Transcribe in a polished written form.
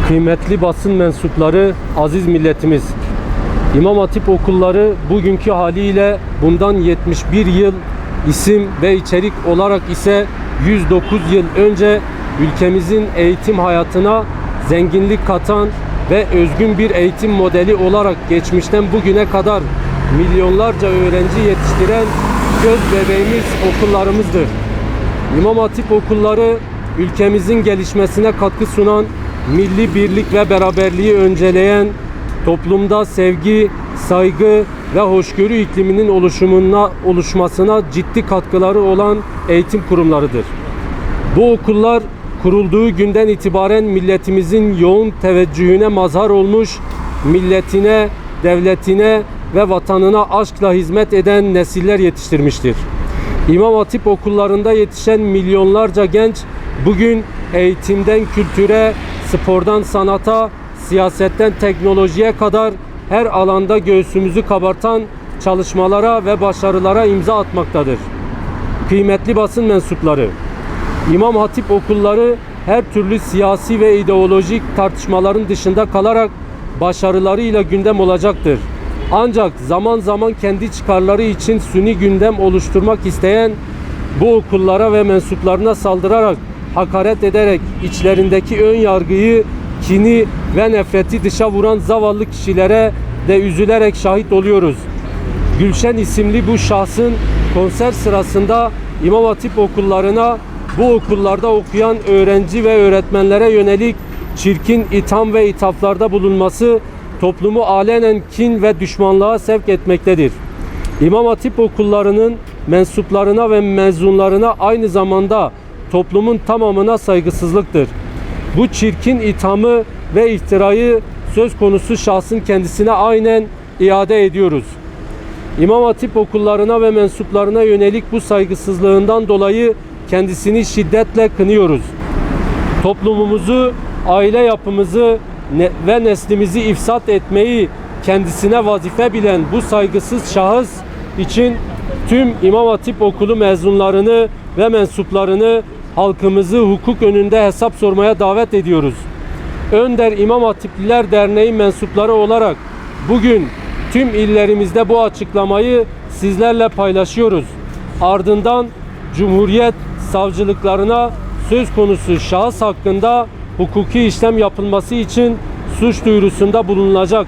Kıymetli basın mensupları, aziz milletimiz, İmam Hatip okulları bugünkü haliyle bundan 71 yıl, isim ve içerik olarak ise 109 yıl önce ülkemizin eğitim hayatına zenginlik katan ve özgün bir eğitim modeli olarak geçmişten bugüne kadar milyonlarca öğrenci yetiştiren göz bebeğimiz okullarımızdır. İmam Hatip okulları ülkemizin gelişmesine katkı sunan, milli birlik ve beraberliği önceleyen, toplumda sevgi, saygı ve hoşgörü ikliminin oluşmasına ciddi katkıları olan eğitim kurumlarıdır. Bu okullar kurulduğu günden itibaren milletimizin yoğun teveccühüne mazhar olmuş, milletine, devletine ve vatanına aşkla hizmet eden nesiller yetiştirmiştir. İmam Hatip okullarında yetişen milyonlarca genç bugün eğitimden kültüre, spordan sanata, siyasetten teknolojiye kadar her alanda göğsümüzü kabartan çalışmalara ve başarılara imza atmaktadır. Kıymetli basın mensupları, İmam Hatip okulları her türlü siyasi ve ideolojik tartışmaların dışında kalarak başarılarıyla gündem olacaktır. Ancak zaman zaman kendi çıkarları için suni gündem oluşturmak isteyen bu okullara ve mensuplarına saldırarak, hakaret ederek içlerindeki ön yargıyı, kini ve nefreti dışa vuran zavallı kişilere de üzülerek şahit oluyoruz. Gülşen isimli bu şahsın konser sırasında İmam Hatip okullarına, bu okullarda okuyan öğrenci ve öğretmenlere yönelik çirkin itham ve ithaflarda bulunması toplumu alenen kin ve düşmanlığa sevk etmektedir. İmam Hatip okullarının mensuplarına ve mezunlarına aynı zamanda toplumun tamamına saygısızlıktır. Bu çirkin ithamı ve iftirayı söz konusu şahsın kendisine aynen iade ediyoruz. İmam Hatip okullarına ve mensuplarına yönelik bu saygısızlığından dolayı kendisini şiddetle kınıyoruz. Toplumumuzu, aile yapımızı ve neslimizi ifsat etmeyi kendisine vazife bilen bu saygısız şahıs için tüm İmam Hatip okulu mezunlarını ve mensuplarını, halkımızı hukuk önünde hesap sormaya davet ediyoruz. Önder İmam Hatipliler Derneği mensupları olarak bugün tüm illerimizde bu açıklamayı sizlerle paylaşıyoruz. Ardından Cumhuriyet savcılıklarına söz konusu şahıs hakkında hukuki işlem yapılması için suç duyurusunda bulunulacak.